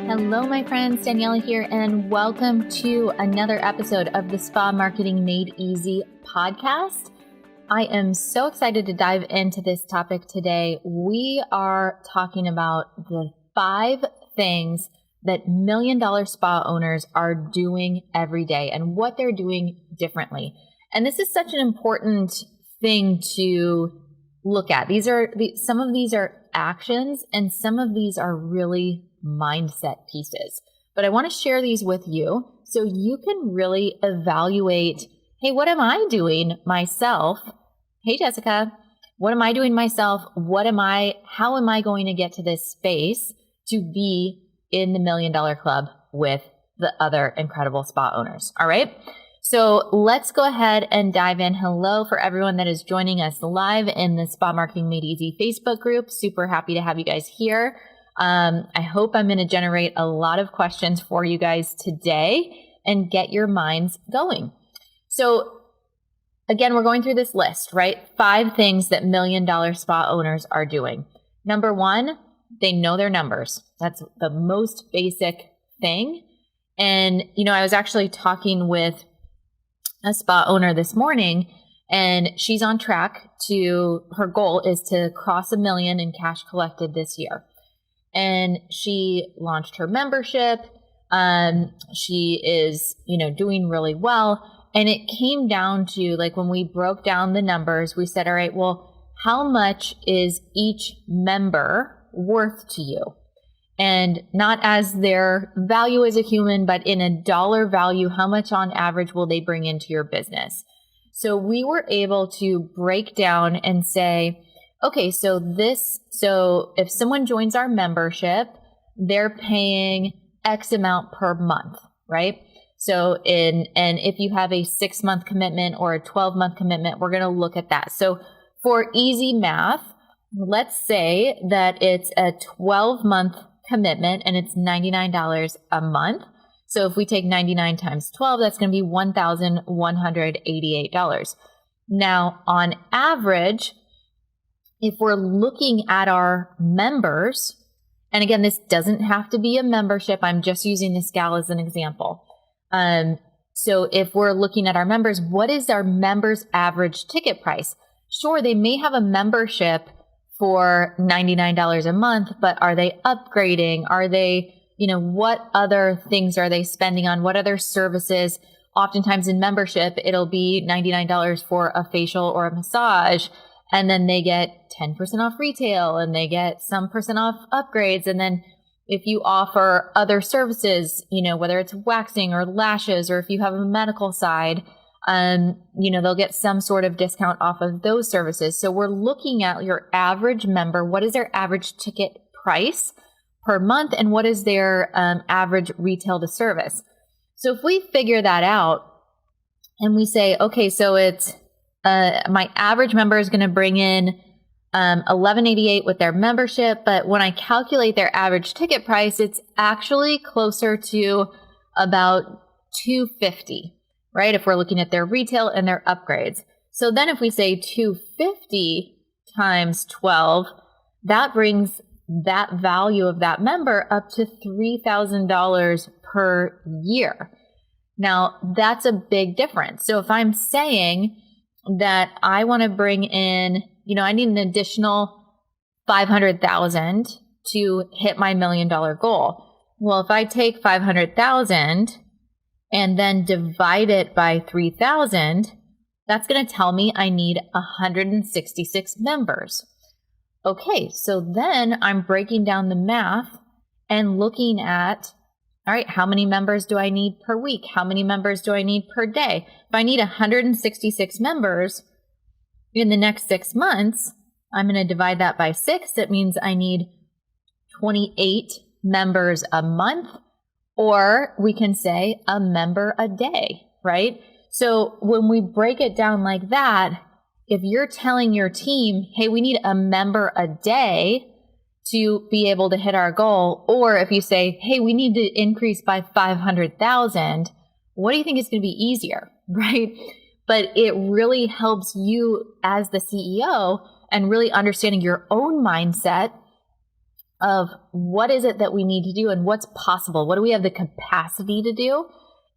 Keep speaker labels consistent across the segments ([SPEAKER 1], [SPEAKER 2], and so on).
[SPEAKER 1] Hello, my friends. Daniela here, and welcome to another episode of the Spa Marketing Made Easy podcast. I am so excited to dive into this topic today. We are talking about the 5 things that $1 million spa owners are doing every day and what they're doing differently. And this is such an important thing to look at. Some of these are actions and some of these are really mindset pieces. But I want to share these with you so you can really evaluate, hey, what am I doing myself? Hey, Jessica, what am I doing myself? How am I going to get to this space to be in the $1 million club with the other incredible spa owners? All right. So let's go ahead and dive in. Hello for everyone that is joining us live in the Spa Marketing Made Easy Facebook group. Super happy to have you guys here. I hope I'm going to generate a lot of questions for you guys today and get your minds going. So again, we're going through this list, right? 5 things that $1 million spa owners are doing. Number 1, they know their numbers. That's the most basic thing. And, I was actually talking with a spa owner this morning, and she's on track her goal is to cross $1 million in cash collected this year. And she launched her membership. She is, doing really well. And it came down to, when we broke down the numbers, we said, all right, well, how much is each member worth to you? And not as their value as a human, but in a dollar value, how much on average will they bring into your business? So we were able to break down and say, okay, so if someone joins our membership, they're paying X amount per month, right? So if you have a 6-month commitment or a 12-month commitment, we're going to look at that. So for easy math, let's say that it's a 12-month commitment and it's $99 a month. So if we take 99 times 12, that's going to be $1,188. Now, on average, if we're looking at our members, and again, this doesn't have to be a membership. I'm just using this gal as an example. So if we're looking at our members, what is our members' average ticket price? Sure, they may have a membership for $99 a month, but are they upgrading? Are they, what other things are they spending on? What other services? Oftentimes in membership, it'll be $99 for a facial or a massage. And then they get 10% off retail and they get some percent off upgrades. And then if you offer other services, whether it's waxing or lashes, or if you have a medical side, they'll get some sort of discount off of those services. So we're looking at your average member. What is their average ticket price per month? And what is their average retail to service? So if we figure that out and we say, okay, so it's my average member is going to bring in $11.88 with their membership, but when I calculate their average ticket price, it's actually closer to about $250, right? If we're looking at their retail and their upgrades. So then if we say $250 times 12, that brings that value of that member up to $3,000 per year. Now, that's a big difference. So if I'm saying that I want to bring in, I need an additional $500,000 to hit my $1 million goal. Well, if I take $500,000 and then divide it by 3,000, that's going to tell me I need 166 members. Okay, so then I'm breaking down the math and looking at, all right, how many members do I need per week? How many members do I need per day? If I need 166 members in the next 6 months, I'm going to divide that by 6. That means I need 28 members a month, or we can say a member a day, right? So when we break it down like that, if you're telling your team, hey, we need a member a day to be able to hit our goal, or if you say, hey, we need to increase by 500,000, what do you think is going to be easier, right? But it really helps you as the CEO and really understanding your own mindset of what is it that we need to do and what's possible. What do we have the capacity to do?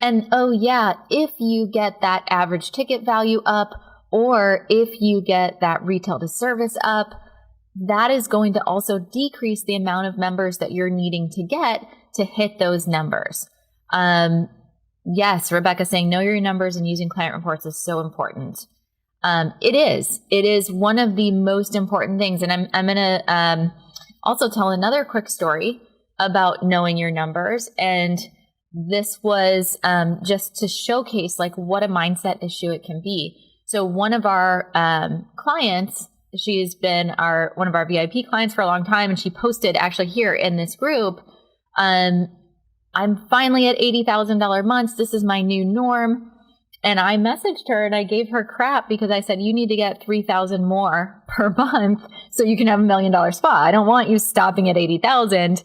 [SPEAKER 1] And oh yeah, if you get that average ticket value up, or if you get that retail to service up, that is going to also decrease the amount of members that you're needing to get to hit those numbers. Yes, Rebecca saying know your numbers and using client reports is so important. It is one of the most important things. And I'm going to also tell another quick story about knowing your numbers. And this was just to showcase like what a mindset issue it can be. So one of our clients, she's been one of our VIP clients for a long time, and she posted actually here in this group, I'm finally at $80,000 months. This is my new norm. And I messaged her and I gave her crap because I said, you need to get 3,000 more per month so you can have $1 million spa. I don't want you stopping at 80,000.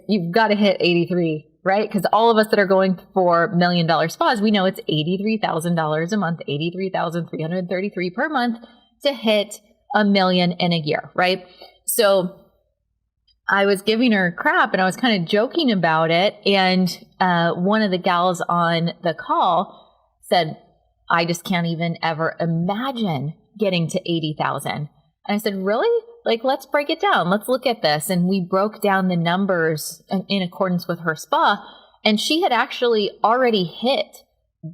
[SPEAKER 1] You've got to hit 83. Right? Because all of us that are going for $1 million spas, we know it's $83,000 a month, $83,333 per month to hit $1 million in a year, right? So I was giving her crap and I was kind of joking about it. And one of the gals on the call said, I just can't even ever imagine getting to 80,000. And I said, really? Like, let's break it down. Let's look at this. And we broke down the numbers in accordance with her spa. And she had actually already hit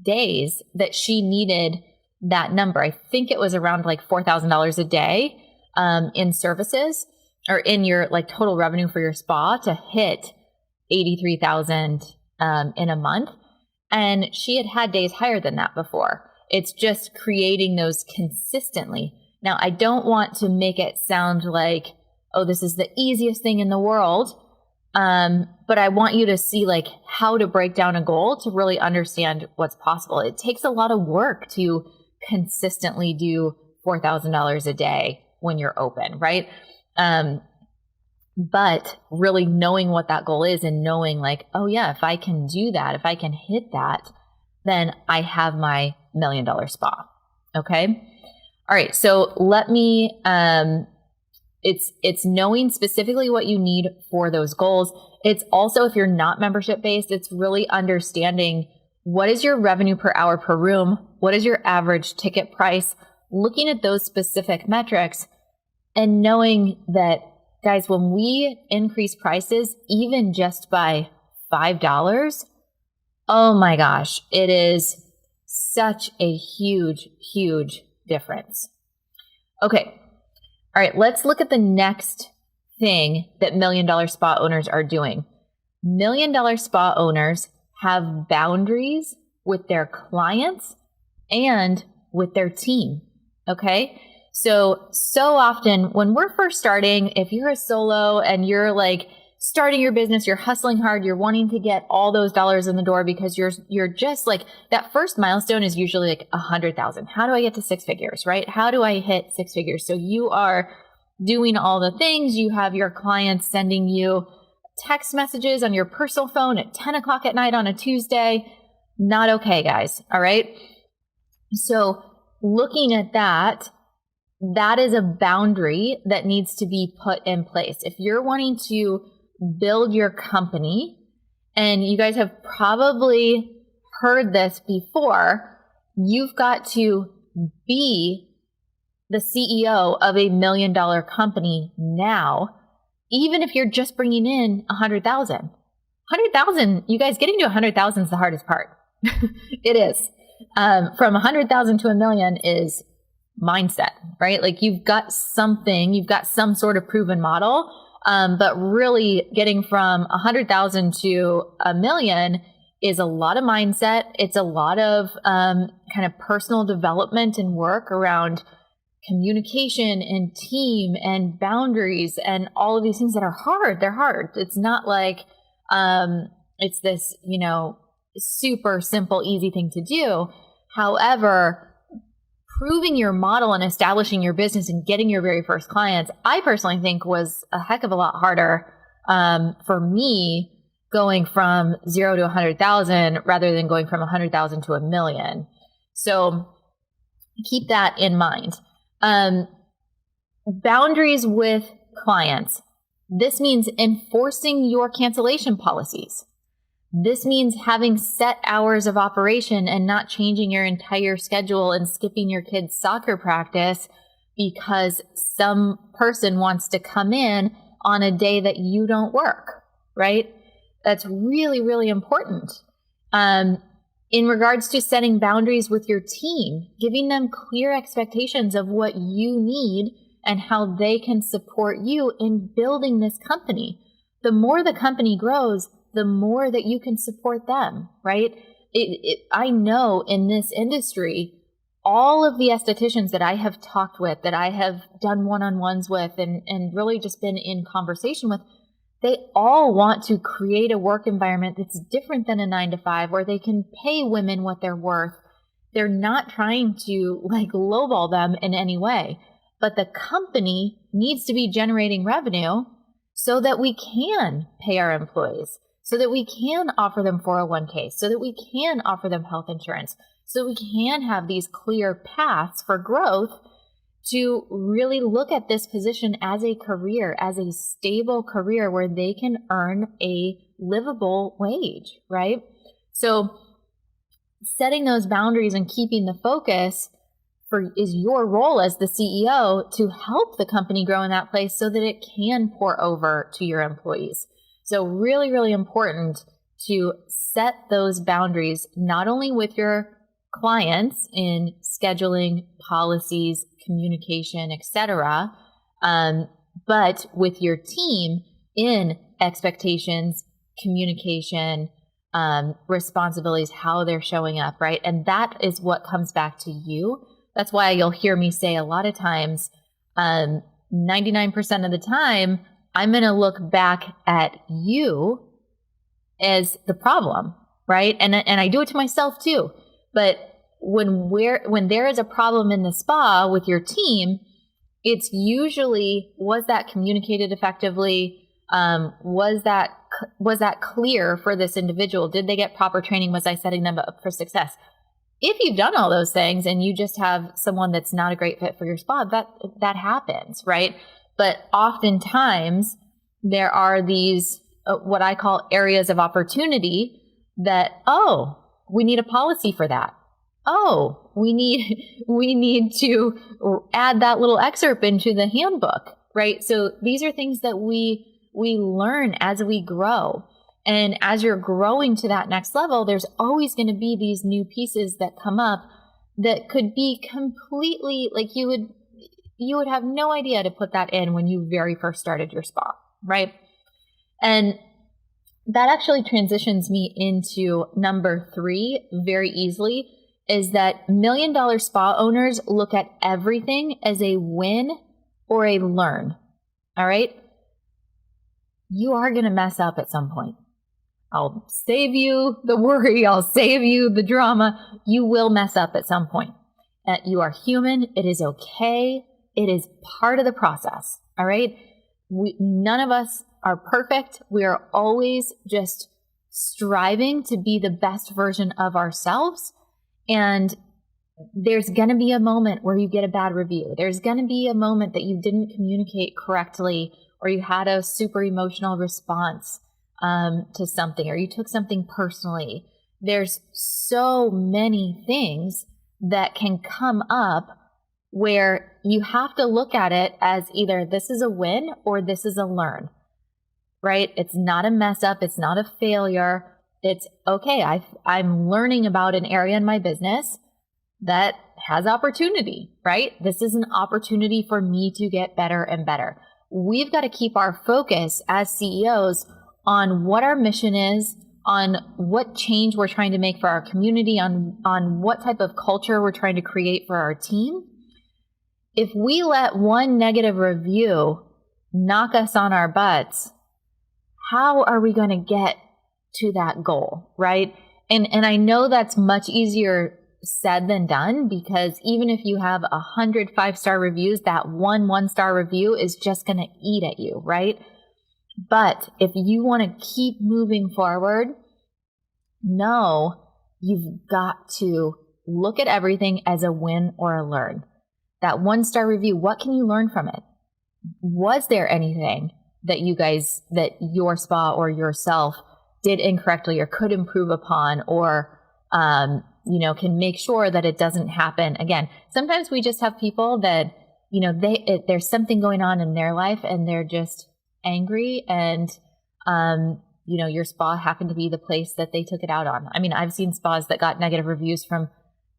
[SPEAKER 1] days that she needed that number. I think it was around like $4,000 a day in services, or in your like total revenue for your spa, to hit 83,000 in a month. And she had days higher than that before. It's just creating those consistently. Now, I don't want to make it sound like, oh, this is the easiest thing in the world. But I want you to see like how to break down a goal to really understand what's possible. It takes a lot of work to consistently do $4,000 a day when you're open, right? But really knowing what that goal is and knowing like, oh yeah, if I can do that, if I can hit that, then I have my $1 million spa. Okay. All right. So let me, it's knowing specifically what you need for those goals. It's also, if you're not membership based, it's really understanding what is your revenue per hour per room? What is your average ticket price? Looking at those specific metrics and knowing that, guys, when we increase prices, even just by $5, oh my gosh, it is such a huge, huge difference. Okay. All right. Let's look at the next thing that $1 million spa owners are doing. $1 million spa owners have boundaries with their clients and with their team. Okay. So often when we're first starting, if you're a solo and you're like starting your business, you're hustling hard, you're wanting to get all those dollars in the door because you're just like, that first milestone is usually like 100,000. How do I get to six figures, right? How do I hit six figures? So you are doing all the things. You have your clients sending you text messages on your personal phone at 10 o'clock at night on a Tuesday. Not okay, guys. All right. So looking at that is a boundary that needs to be put in place. If you're wanting to build your company, and you guys have probably heard this before, you've got to be the CEO of a $1 million company now, even if you're just bringing in 100,000. 100,000, you guys, getting to 100,000 is the hardest part. It is. From 100,000 to $1 million is mindset, right? Like you've got some sort of proven model. But really getting from 100,000 to $1 million is a lot of mindset. It's a lot of kind of personal development and work around communication and team and boundaries and all of these things that are hard. They're hard. It's not like it's this, super simple, easy thing to do. However, proving your model and establishing your business and getting your very first clients, I personally think was a heck of a lot harder for me going from 0 to 100,000 rather than going from 100,000 to $1 million. So keep that in mind. Boundaries with clients. This means enforcing your cancellation policies. This means having set hours of operation and not changing your entire schedule and skipping your kid's soccer practice because some person wants to come in on a day that you don't work, right? That's really, really important. In regards to setting boundaries with your team, giving them clear expectations of what you need and how they can support you in building this company. The more the company grows, the more that you can support them, right? I know in this industry, all of the estheticians that I have talked with, that I have done one-on-ones with and really just been in conversation with, they all want to create a work environment that's different than a 9-to-5 where they can pay women what they're worth. They're not trying to lowball them in any way, but the company needs to be generating revenue so that we can pay our employees, so that we can offer them 401k, so that we can offer them health insurance, so we can have these clear paths for growth to really look at this position as a career, as a stable career where they can earn a livable wage, right? So setting those boundaries and keeping the focus is your role as the CEO to help the company grow in that place so that it can pour over to your employees. So really, really important to set those boundaries, not only with your clients in scheduling, policies, communication, etc., but with your team in expectations, communication, responsibilities, how they're showing up, right? And that is what comes back to you. That's why you'll hear me say a lot of times, 99% of the time, I'm going to look back at you as the problem, right? And I do it to myself too. But when there is a problem in the spa with your team, it's usually, was that communicated effectively? Was that clear for this individual? Did they get proper training? Was I setting them up for success? If you've done all those things and you just have someone that's not a great fit for your spa, that happens, right? But oftentimes there are these, what I call areas of opportunity that, we need a policy for that. We need to add that little excerpt into the handbook, right? So these are things that we learn as we grow. And as you're growing to that next level, there's always going to be these new pieces that come up that could be completely you would have no idea to put that in when you very first started your spa, right? And that actually transitions me into number 3 very easily, is that $1 million spa owners look at everything as a win or a learn. All right? You are going to mess up at some point. I'll save you the worry. I'll save you the drama. You will mess up at some point. You are human. It is okay. It is part of the process. All right? None of us are perfect. We are always just striving to be the best version of ourselves. And there's going to be a moment where you get a bad review. There's going to be a moment that you didn't communicate correctly, or you had a super emotional response to something, or you took something personally. There's so many things that can come up where you have to look at it as either this is a win or this is a learn, right? It's not a mess up. It's not a failure. It's okay. I'm learning about an area in my business that has opportunity, right? This is an opportunity for me to get better and better. We've got to keep our focus as CEOs on what our mission is, on what change we're trying to make for our community, on what type of culture we're trying to create for our team. If we let one negative review knock us on our butts, how are we going to get to that goal, right? And I know that's much easier said than done, because even if you have 100 5-star reviews, that one 1-star review is just going to eat at you, right? But if you want to keep moving forward, you've got to look at everything as a win or a learn. That 1-star review, what can you learn from it? Was there anything that your spa or yourself did incorrectly or could improve upon, or, can make sure that it doesn't happen again. Sometimes we just have people that, there's something going on in their life and they're just angry, and, your spa happened to be the place that they took it out on. I mean, I've seen spas that got negative reviews from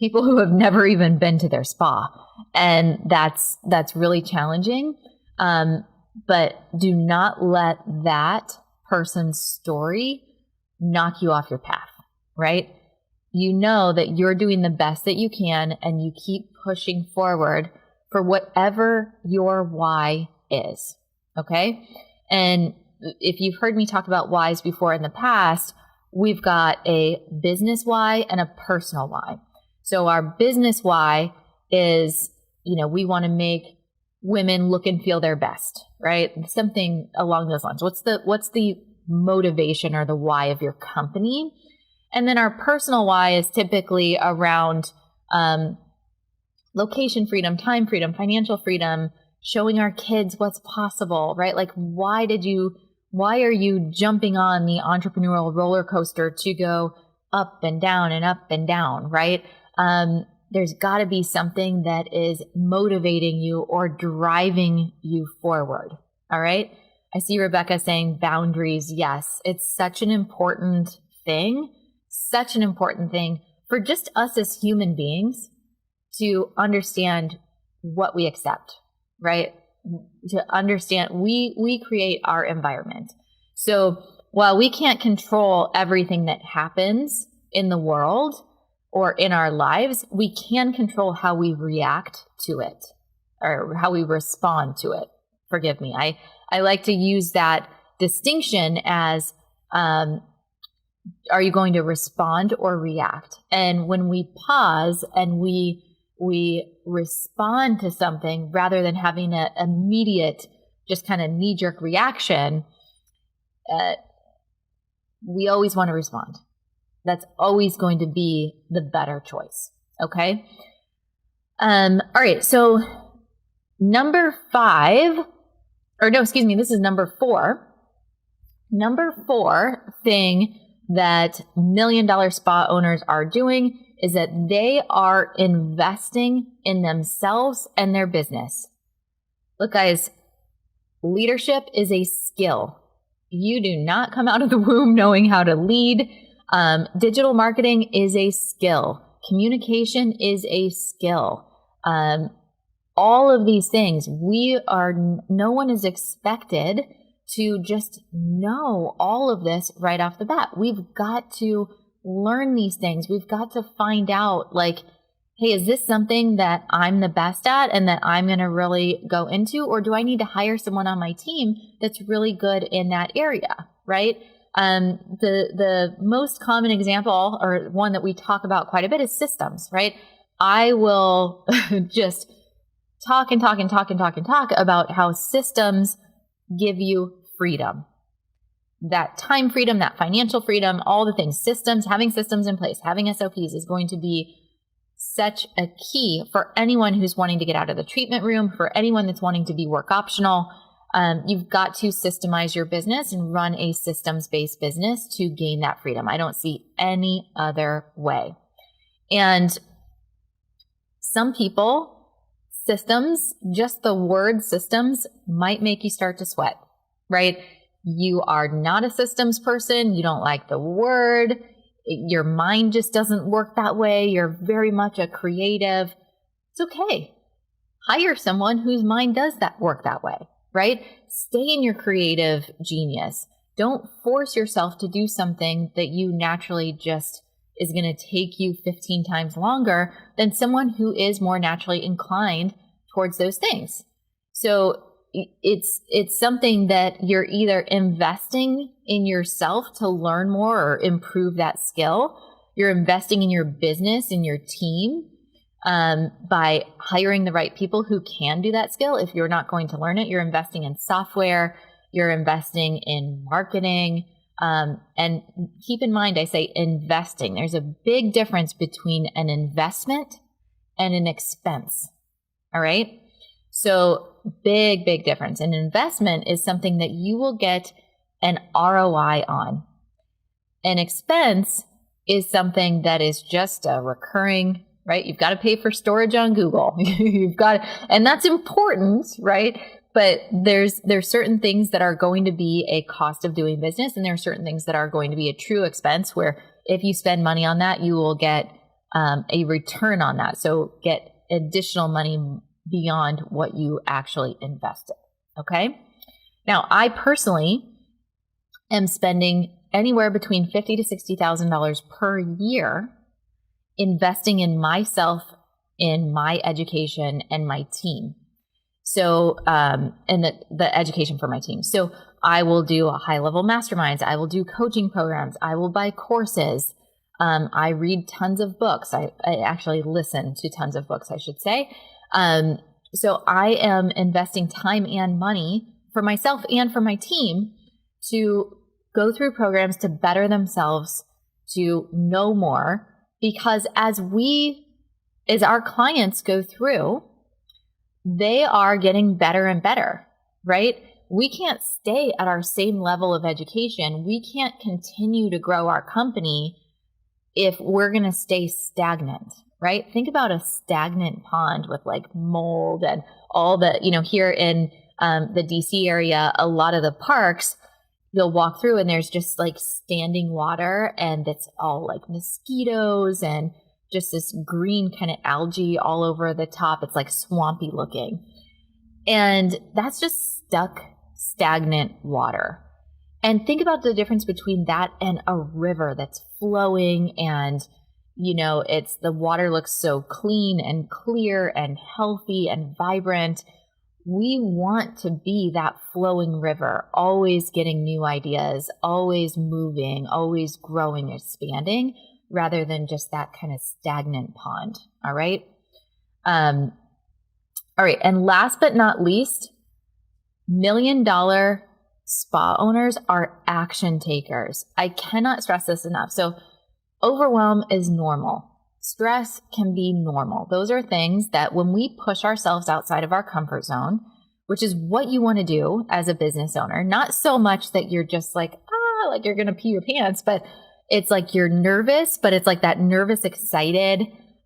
[SPEAKER 1] people who have never even been to their spa. And that's really challenging. But do not let that person's story knock you off your path, right? You know that you're doing the best that you can, and you keep pushing forward for whatever your why is. Okay. And if you've heard me talk about whys before in the past, we've got a business why and a personal why. So our business why is, we want to make women look and feel their best, right? Something along those lines. What's the motivation or the why of your company? And then our personal why is typically around location freedom, time freedom, financial freedom, showing our kids what's possible, right? Like, why are you jumping on the entrepreneurial roller coaster to go up and down and up and down, right? There's got to be something that is motivating you or driving you forward. All right. I see Rebecca saying boundaries. Yes, it's such an important thing for just us as human beings to understand what we accept, right? To understand we create our environment. So while we can't control everything that happens in the world or in our lives, we can control how we react to it or how we respond to it. Forgive me. I like to use that distinction as, are you going to respond or react? And when we pause and we respond to something rather than having an immediate, just kind of knee-jerk reaction, we always want to respond. That's always going to be the better choice. Okay. All right. So number 4. Number 4 thing that $1 million spa owners are doing is that they are investing in themselves and their business. Look, guys, leadership is a skill. You do not come out of the womb knowing how to lead. Digital marketing is a skill. Communication is a skill. All of these things, no one is expected to just know all of this right off the bat. We've got to learn these things. We've got to find out, like, hey, is this something that I'm the best at and that I'm going to really go into? Or do I need to hire someone on my team that's really good in that area, right? The most common example, or one that we talk about quite a bit, is systems, right? I will just talk about how systems give you freedom. That time freedom, that financial freedom, all the things, having systems in place, having SOPs is going to be such a key for anyone who's wanting to get out of the treatment room, for anyone that's wanting to be work optional. You've got to systemize your business and run a systems-based business to gain that freedom. I don't see any other way. And some people, systems, just the word systems might make you start to sweat, right? You are not a systems person. You don't like the word. Your mind just doesn't work that way. You're very much a creative. It's okay. Hire someone whose mind does work that way, right? Stay in your creative genius. Don't force yourself to do something that you naturally just is going to take you 15 times longer than someone who is more naturally inclined towards those things. So it's something that you're either investing in yourself to learn more or improve that skill. You're investing in your business, in your team, by hiring the right people who can do that skill. If you're not going to learn it, you're investing in software, you're investing in marketing. And keep in mind, I say investing. There's a big difference between an investment and an expense. All right. So big, big difference. An investment is something that you will get an ROI on. An expense is something that is just a recurring, right? You've got to pay for storage on Google. And that's important, right? But there's certain things that are going to be a cost of doing business, and there are certain things that are going to be a true expense where if you spend money on that, you will get a return on that. So get additional money beyond what you actually invested. Okay. Now, I personally am spending anywhere between $50,000 to $60,000 per year investing in myself, in my education, and my team. So, and the education for my team. So I will do a high-level masterminds. I will do coaching programs. I will buy courses. I read tons of books. I actually listen to tons of books, I should say. So I am investing time and money for myself and for my team to go through programs to better themselves, to know more, because as our clients go through, they are getting better and better, right? We can't stay at our same level of education. We can't continue to grow our company if we're going to stay stagnant, right? Think about a stagnant pond with like mold and all the, here in the DC area, a lot of the parks, you'll walk through and there's just like standing water and it's all like mosquitoes and just this green kind of algae all over the top. It's like swampy looking. And that's just stuck, stagnant water. And think about the difference between that and a river that's flowing and, the water looks so clean and clear and healthy and vibrant. We want to be that flowing river, always getting new ideas, always moving, always growing, expanding, rather than just that kind of stagnant pond. All right. All right. And last but not least, $1 million spa owners are action takers. I cannot stress this enough. So overwhelm is normal. Stress can be normal. Those are things that when we push ourselves outside of our comfort zone, which is what you want to do as a business owner, not so much that you're just like you're going to pee your pants, but it's like you're nervous, but it's like that nervous, excited.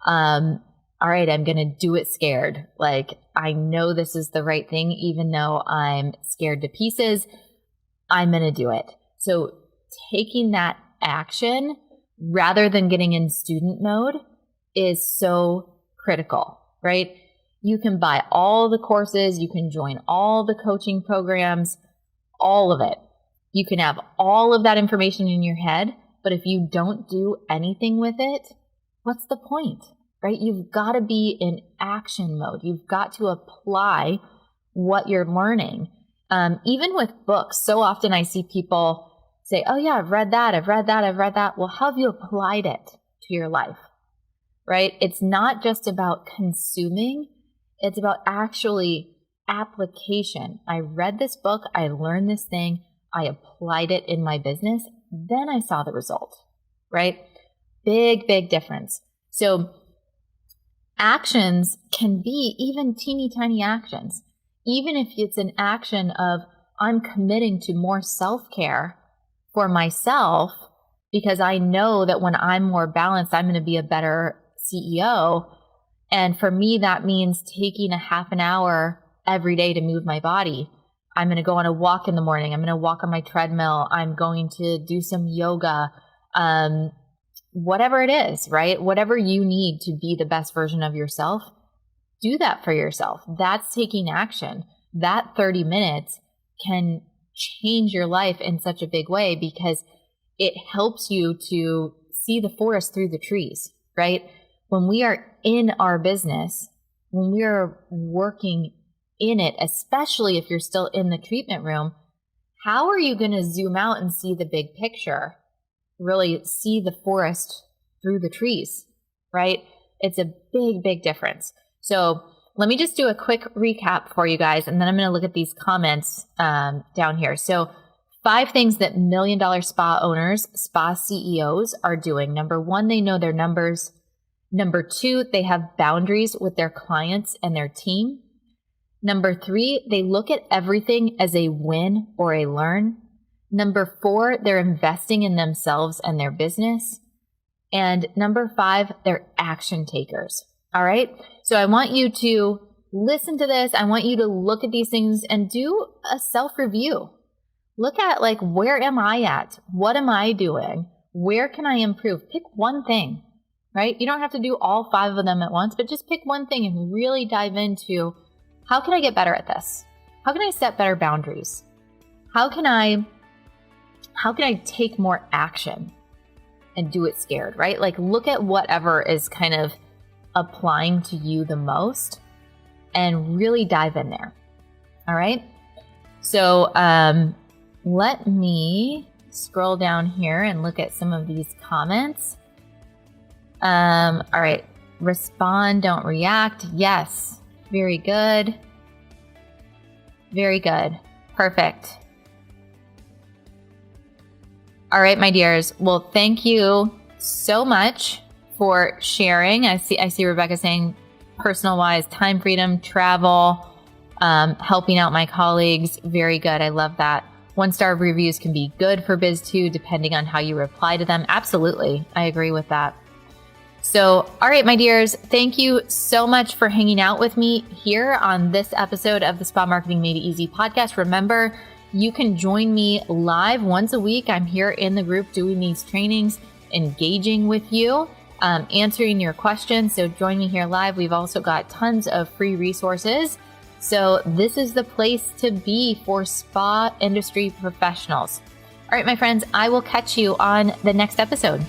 [SPEAKER 1] All right, I'm going to do it scared. Like, I know this is the right thing, even though I'm scared to pieces, I'm going to do it. So taking that action rather than getting in student mode is so critical, right? You can buy all the courses, you can join all the coaching programs, all of it. You can have all of that information in your head, but if you don't do anything with it, what's the point, right? You've got to be in action mode. You've got to apply what you're learning. Even with books, so often I see people say, oh yeah, I've read that. Well, how have you applied it to your life, right? It's not just about consuming. It's about actually application. I read this book. I learned this thing. I applied it in my business. Then I saw the result, right? Big, big difference. So actions can be even teeny tiny actions. Even if it's an action of I'm committing to more self-care for myself because I know that when I'm more balanced, I'm going to be a better CEO. And for me, that means taking a half an hour every day to move my body. I'm going to go on a walk in the morning. I'm going to walk on my treadmill. I'm going to do some yoga, whatever it is, right? Whatever you need to be the best version of yourself, do that for yourself. That's taking action. That 30 minutes can change your life in such a big way because it helps you to see the forest through the trees, right? When we are in our business, when we are working in it, especially if you're still in the treatment room, how are you going to zoom out and see the big picture? Really see the forest through the trees, right? It's a big, big difference. So let me just do a quick recap for you guys, and then I'm going to look at these comments down here. So 5 things that $1 million spa owners, spa CEOs are doing. Number 1, they know their numbers. Number 2, they have boundaries with their clients and their team. Number 3, they look at everything as a win or a learn. Number 4, they're investing in themselves and their business. And number 5, they're action takers. All right. So I want you to listen to this. I want you to look at these things and do a self-review. Look at like, where am I at? What am I doing? Where can I improve? Pick one thing, right? You don't have to do all 5 of them at once, but just pick one thing and really dive into, how can I get better at this? How can I set better boundaries? How can I take more action and do it scared, right? Like, look at whatever is kind of applying to you the most and really dive in there. All right. So let me scroll down here and look at some of these comments. All right. Respond, don't react. Yes. Very good. Very good. Perfect. All right, my dears. Well, thank you so much for sharing. I see Rebecca saying personal-wise, time freedom, travel, helping out my colleagues. Very good. I love that. 1-star reviews can be good for Biz too, depending on how you reply to them. Absolutely. I agree with that. So, all right, my dears, thank you so much for hanging out with me here on this episode of the Spa Marketing Made Easy podcast. Remember, you can join me live once a week. I'm here in the group doing these trainings, engaging with you, answering your questions. So join me here live. We've also got tons of free resources. So this is the place to be for spa industry professionals. All right, my friends, I will catch you on the next episode.